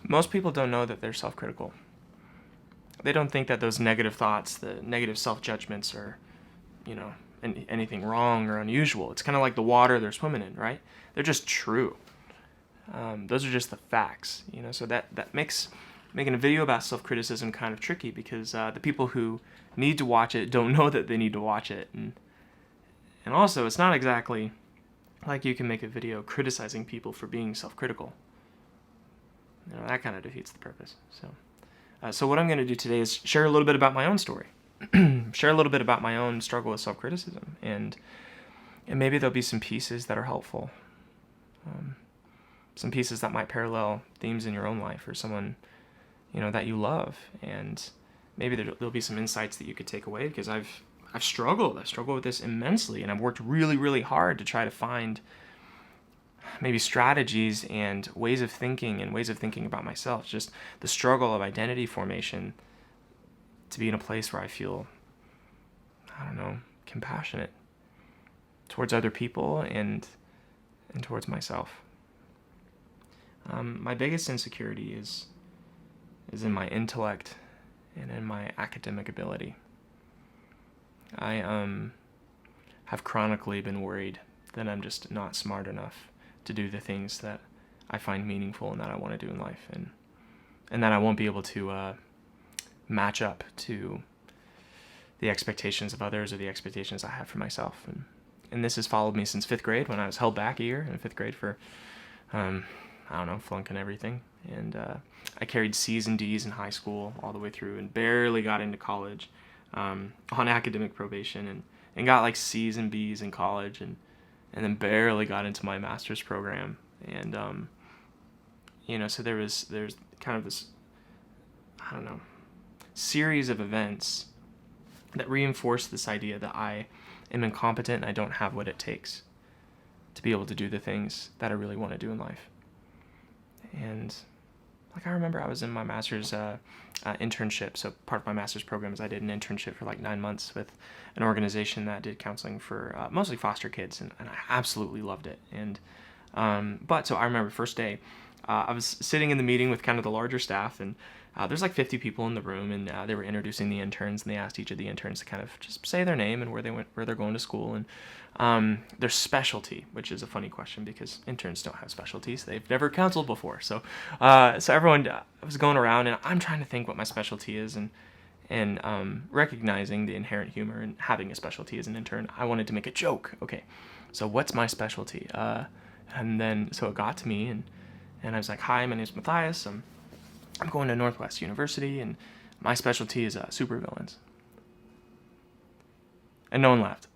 Most people don't know that they're self-critical. They don't think that those negative thoughts, the negative self-judgments are, anything wrong or unusual. It's kind of like the water they're swimming in, right? They're just true. Those are just the facts, so that makes making a video about self-criticism kind of tricky, because the people who need to watch it don't know that they need to watch it. And also, it's not exactly like you can make a video criticizing people for being self-critical. That kind of defeats the purpose. So what I'm going to do today is share a little bit about my own story. Share a little bit about my own struggle with self-criticism. And maybe there'll be some pieces that are helpful. Some pieces that might parallel themes in your own life, or someone, that you love. And maybe there'll be some insights that you could take away, because I've struggled. I've struggled with this immensely, and I've worked really, really hard to try to find maybe strategies and ways of thinking about myself. Just the struggle of identity formation to be in a place where I feel, compassionate towards other people and towards myself. My biggest insecurity is in my intellect and in my academic ability. I have chronically been worried that I'm just not smart enough to do the things that I find meaningful and that I want to do in life, and that I won't be able to match up to the expectations of others or the expectations I have for myself. And this has followed me since 5th grade, when I was held back a year in 5th grade for, flunking everything. And I carried C's and D's in high school all the way through, and barely got into college on academic probation, and got like C's and B's in college, and then barely got into my master's program. And so there's kind of this, series of events that reinforce this idea that I am incompetent and I don't have what it takes to be able to do the things that I really want to do in life. And I remember I was in my master's internship. So part of my master's program is I did an internship for 9 months with an organization that did counseling for mostly foster kids, and I absolutely loved it. And so I remember first day, I was sitting in the meeting with kind of the larger staff, and there's 50 people in the room, and they were introducing the interns, and they asked each of the interns to kind of just say their name and where they're going to school, and their specialty, which is a funny question because interns don't have specialties. They've never counseled before. So everyone was going around, and I'm trying to think what my specialty is, and recognizing the inherent humor in having a specialty as an intern, I wanted to make a joke. Okay, so what's my specialty? And then so it got to me, and I was like, hi, my name's Matthias. I'm going to Northwest University, and my specialty is supervillains. And no one laughed.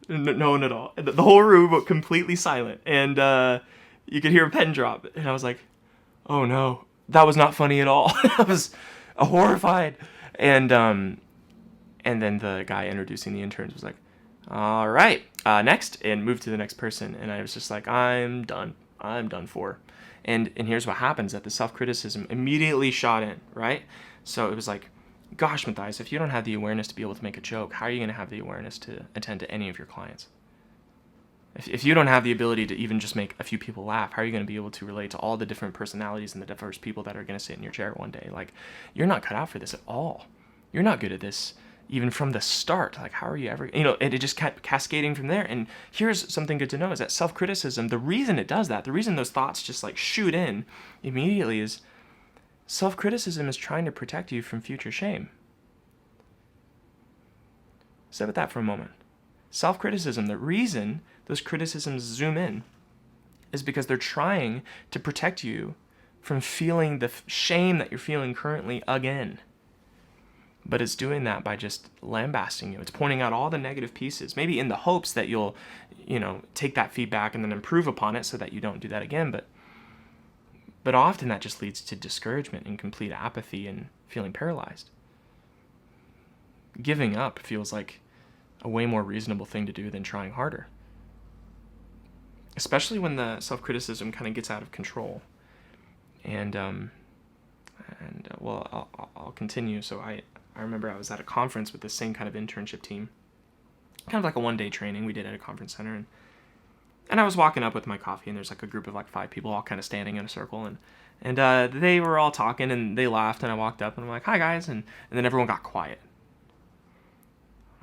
No one at all. The whole room was completely silent, and you could hear a pen drop. And I was like, oh no, that was not funny at all. I was horrified. And then the guy introducing the interns was like, all right, next, and moved to the next person. And I was just like, I'm done for. And here's what happens, that the self-criticism immediately shot in, right? So it was like, gosh, Matthias, if you don't have the awareness to be able to make a joke, how are you going to have the awareness to attend to any of your clients? If you don't have the ability to even just make a few people laugh, how are you going to be able to relate to all the different personalities and the diverse people that are going to sit in your chair one day? You're not cut out for this at all. You're not good at this even from the start. How are you ever, and it just kept cascading from there. And here's something good to know, is that self-criticism, the reason it does that, the reason those thoughts just shoot in immediately, is self-criticism is trying to protect you from future shame. Sit with that for a moment. Self-criticism, the reason those criticisms zoom in is because they're trying to protect you from feeling the shame that you're feeling currently again. But it's doing that by just lambasting you. It's pointing out all the negative pieces, maybe in the hopes that you'll, take that feedback and then improve upon it so that you don't do that again. But often that just leads to discouragement and complete apathy and feeling paralyzed. Giving up feels like a way more reasonable thing to do than trying harder. Especially when the self-criticism kind of gets out of control. I'll continue. So I remember I was at a conference with the same kind of internship team, kind of like a one-day training we did at a conference center, and I was walking up with my coffee, and there's a group of 5 people all kind of standing in a circle, and And they were all talking, and they laughed, and I walked up, and I'm like, hi, guys, and then everyone got quiet.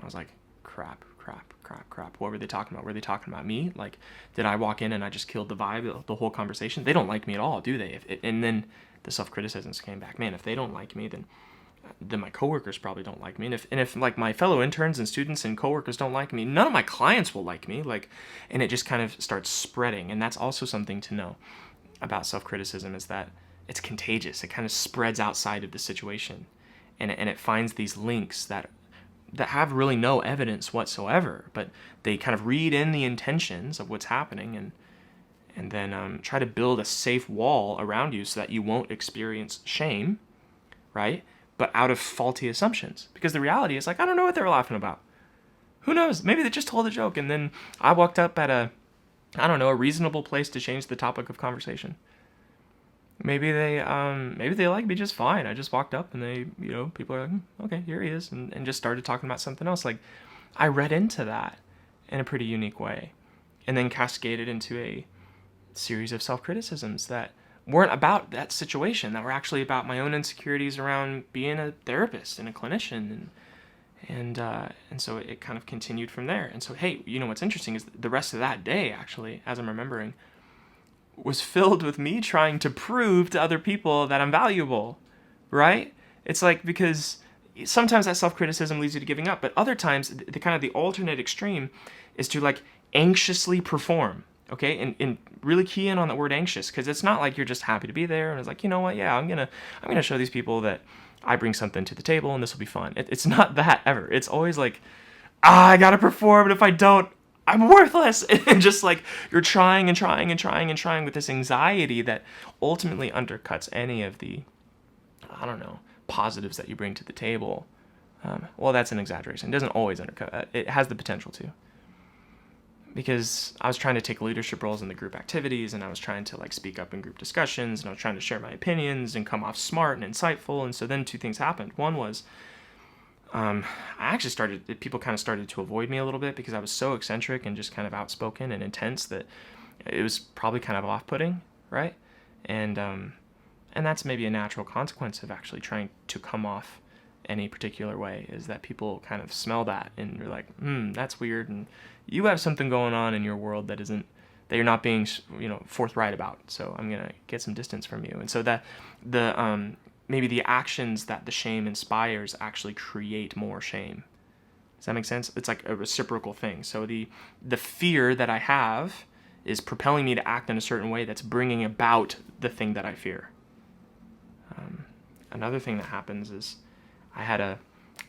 I was like, crap. What were they talking about? Were they talking about me? Like, did I walk in and I just killed the vibe, the whole conversation? They don't like me at all, do they? And then the self-criticisms came back. Man, if they don't like me, then my coworkers probably don't like me. And if like my fellow interns and students and coworkers don't like me, none of my clients will like me. Like, and it just kind of starts spreading. And that's also something to know about self-criticism, is that it's contagious. It kind of spreads outside of the situation, and it finds these links that have really no evidence whatsoever, but they kind of read in the intentions of what's happening, and then try to build a safe wall around you so that you won't experience shame, right? But out of faulty assumptions. Because the reality is, like, I don't know what they were laughing about. Who knows? Maybe they just told a joke, and then I walked up at a reasonable place to change the topic of conversation. Maybe they like me just fine. I just walked up and they, people are like, okay, here he is, and just started talking about something else. Like, I read into that in a pretty unique way, and then cascaded into a series of self-criticisms that weren't about that situation, that were actually about my own insecurities around being a therapist and a clinician, and so it kind of continued from there. And so, hey, what's interesting is the rest of that day, actually, as I'm remembering, was filled with me trying to prove to other people that I'm valuable, right? It's like, because sometimes that self-criticism leads you to giving up, but other times the kind of the alternate extreme is to like anxiously perform, okay? And really key in on the word anxious, because it's not like you're just happy to be there and it's like, you know what, yeah, I'm gonna show these people that I bring something to the table and this will be fun. It's not that ever. It's always like, I gotta perform, and if I don't, I'm worthless. And just like you're trying with this anxiety that ultimately undercuts any of the, positives that you bring to the table. Well, that's an exaggeration. It doesn't always undercut. It has the potential to. Because I was trying to take leadership roles in the group activities, and I was trying to like speak up in group discussions, and I was trying to share my opinions and come off smart and insightful. And so then two things happened. One was, people kind of started to avoid me a little bit because I was so eccentric and just kind of outspoken and intense that it was probably kind of off-putting, right? And that's maybe a natural consequence of actually trying to come off any particular way, is that people kind of smell that and you're like, that's weird, and you have something going on in your world that you're not being, forthright about. So I'm gonna get some distance from you. And so that maybe the actions that the shame inspires actually create more shame. Does that make sense? It's like a reciprocal thing. So the fear that I have is propelling me to act in a certain way that's bringing about the thing that I fear. Another thing that happens is I had a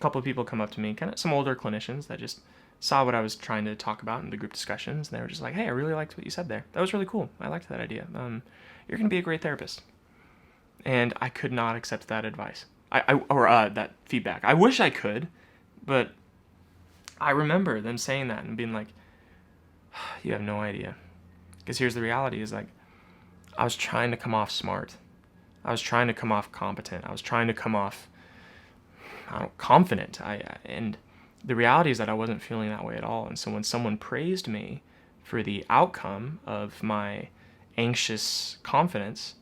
couple of people come up to me, kind of some older clinicians that just saw what I was trying to talk about in the group discussions, and they were just like, hey, I really liked what you said there. That was really cool. I liked that idea. You're going to be a great therapist. And I could not accept that advice, that feedback. I wish I could, but I remember them saying that and being like, you have no idea. Because here's the reality, is like, I was trying to come off smart. I was trying to come off competent. I was trying to come off confident. And the reality is that I wasn't feeling that way at all. And so when someone praised me for the outcome of my anxious confidence,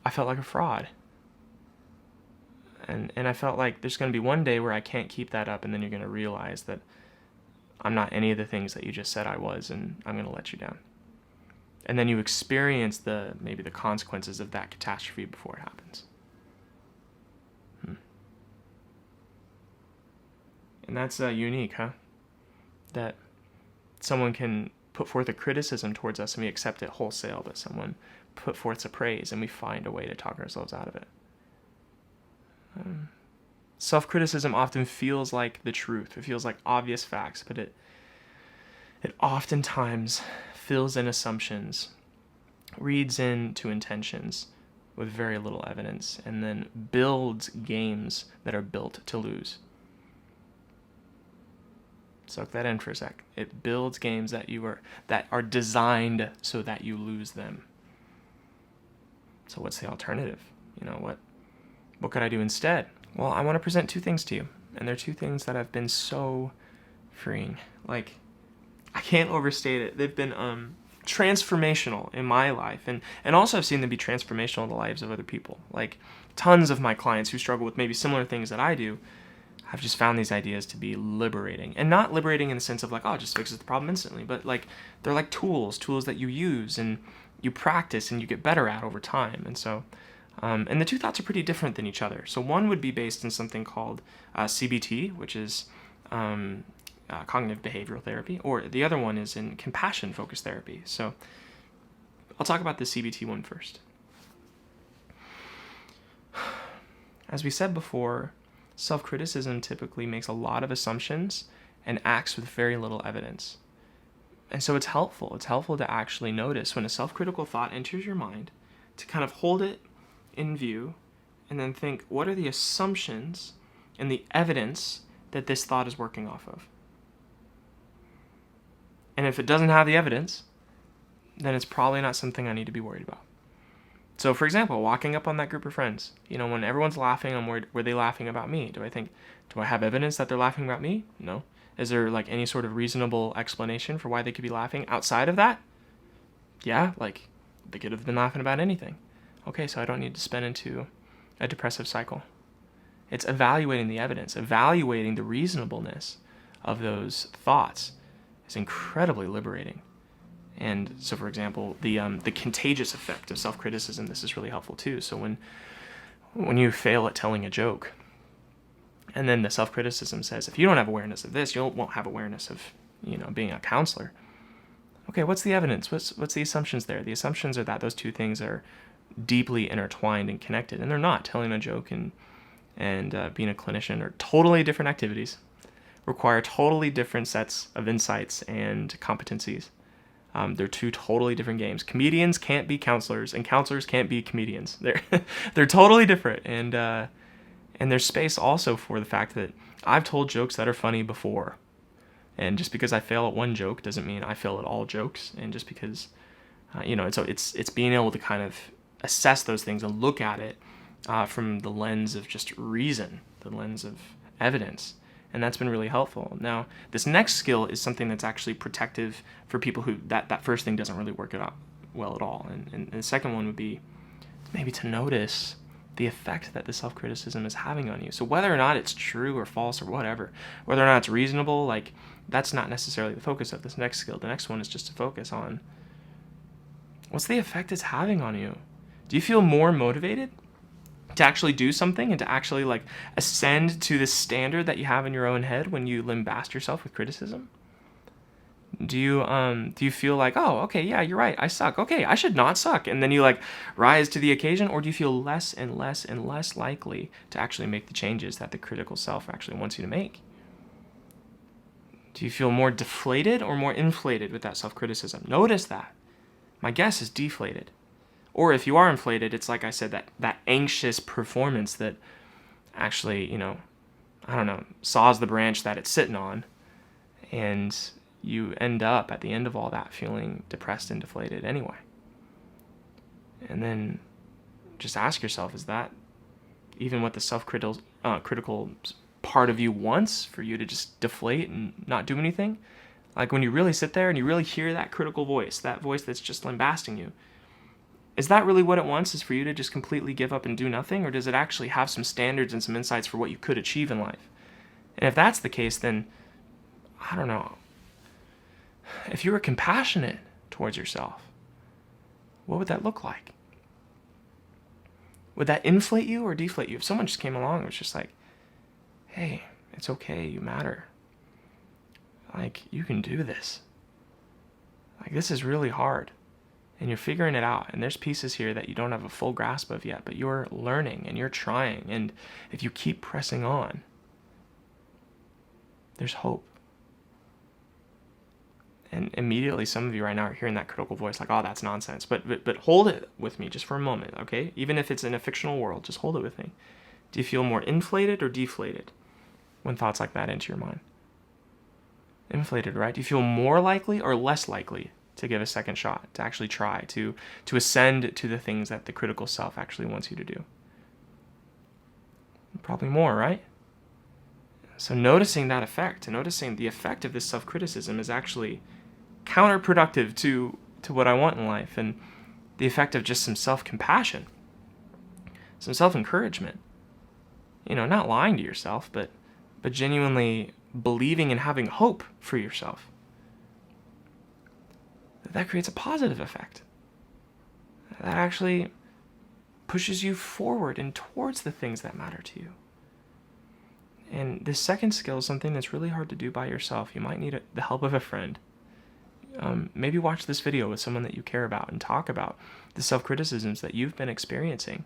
I felt like a fraud. And I felt like there's going to be one day where I can't keep that up, and then you're going to realize that I'm not any of the things that you just said I was, and I'm going to let you down. And then you experience maybe the consequences of that catastrophe before it happens. And that's unique, huh? That someone can put forth a criticism towards us and we accept it wholesale, but someone put forth a praise and we find a way to talk ourselves out of it. Self-criticism often feels like the truth. It feels like obvious facts, but it oftentimes fills in assumptions, reads into intentions with very little evidence, and then builds games that are built to lose. Soak that in for a sec. It builds games that are designed so that you lose them. So what's the alternative? What could I do instead? Well, I want to present two things to you, and they're two things that have been so freeing. Like, I can't overstate it. They've been transformational in my life, and also I've seen them be transformational in the lives of other people. Like tons of my clients who struggle with maybe similar things that I do, I've just found these ideas to be liberating. And not liberating in the sense of like, oh, it just fixes the problem instantly, but like they're like tools that you use and you practice and you get better at over time. And so, and the two thoughts are pretty different than each other. So one would be based in something called CBT, which is cognitive behavioral therapy, or the other one is in compassion-focused therapy. So I'll talk about the CBT one first. As we said before, self-criticism typically makes a lot of assumptions and acts with very little evidence. And so it's helpful. It's helpful to actually notice when a self-critical thought enters your mind, to kind of hold it in view and then think, what are the assumptions and the evidence that this thought is working off of? And if it doesn't have the evidence, then it's probably not something I need to be worried about. So, for example, walking up on that group of friends, when everyone's laughing, I'm worried, were they laughing about me? Do I have evidence that they're laughing about me? No. Is there like any sort of reasonable explanation for why they could be laughing outside of that? Yeah, like they could have been laughing about anything. Okay, so I don't need to spin into a depressive cycle. It's evaluating the evidence, evaluating the reasonableness of those thoughts is incredibly liberating. And so, for example, the contagious effect of self-criticism, this is really helpful too. So when you fail at telling a joke, and then the self-criticism says, if you don't have awareness of this, you won't have awareness of, being a counselor. Okay, what's the evidence? What's the assumptions there? The assumptions are that those two things are deeply intertwined and connected, and they're not. Telling a joke and being a clinician are totally different activities, require totally different sets of insights and competencies. They're two totally different games. Comedians can't be counselors, and counselors can't be comedians. They're totally different, and there's space also for the fact that I've told jokes that are funny before, and just because I fail at one joke doesn't mean I fail at all jokes. And just because, and so it's being able to kind of assess those things and look at it from the lens of just reason, the lens of evidence. And that's been really helpful. Now, this next skill is something that's actually protective for people who that first thing doesn't really work out well at all. And the second one would be maybe to notice the effect that the self-criticism is having on you. So whether or not it's true or false or whatever, whether or not it's reasonable, like that's not necessarily the focus of this next skill. The next one is just to focus on what's the effect it's having on you. Do you feel more motivated to actually do something and to actually like ascend to the standard that you have in your own head when you lambast yourself with criticism? Do you feel like, oh, okay, yeah, you're right, I suck. Okay, I should not suck. And then you like rise to the occasion? Or do you feel less and less and less likely to actually make the changes that the critical self actually wants you to make? Do you feel more deflated or more inflated with that self-criticism? Notice that. My guess is deflated. Or if you are inflated, it's like I said, that anxious performance that actually, saws the branch that it's sitting on. And you end up at the end of all that feeling depressed and deflated anyway. And then just ask yourself, is that even what the self-critical part of you wants, for you to just deflate and not do anything? Like when you really sit there and you really hear that critical voice, that voice that's just lambasting you, is that really what it wants, is for you to just completely give up and do nothing? Or does it actually have some standards and some insights for what you could achieve in life? And if that's the case, then, I don't know, if you were compassionate towards yourself, what would that look like? Would that inflate you or deflate you? If someone just came along and was just like, hey, it's okay, you matter. Like, you can do this. Like, this is really hard. And you're figuring it out, and there's pieces here that you don't have a full grasp of yet, but you're learning and you're trying, and if you keep pressing on, there's hope. And immediately some of you right now are hearing that critical voice like, oh, that's nonsense. But hold it with me just for a moment, okay? Even if it's in a fictional world, just hold it with me. Do you feel more inflated or deflated when thoughts like that enter your mind? Inflated, right? Do you feel more likely or less likely to give a second shot, to actually try, to ascend to the things that the critical self actually wants you to do? Probably more, right? So noticing that effect, and noticing the effect of this self-criticism is actually counterproductive to to what I want in life, and the effect of just some self-compassion, some self-encouragement. Not lying to yourself, but genuinely believing and having hope for yourself. That creates a positive effect. That actually pushes you forward and towards the things that matter to you. And this second skill is something that's really hard to do by yourself. You might need the help of a friend. Maybe watch this video with someone that you care about and talk about the self-criticisms that you've been experiencing.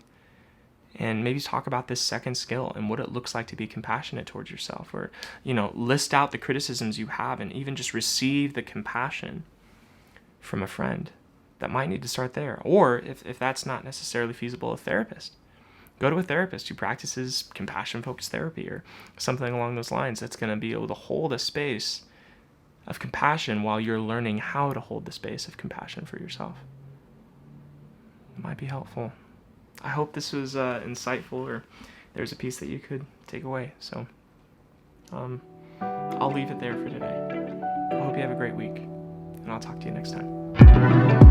And maybe talk about this second skill and what it looks like to be compassionate towards yourself. Or, list out the criticisms you have and even just receive the compassion from a friend. That might need to start there. Or, if that's not necessarily feasible, a therapist. Go to a therapist who practices compassion-focused therapy or something along those lines that's going to be able to hold a space of compassion while you're learning how to hold the space of compassion for yourself. It might be helpful. I hope this was insightful, or there's a piece that you could take away. So I'll leave it there for today. I hope you have a great week, and I'll talk to you next time.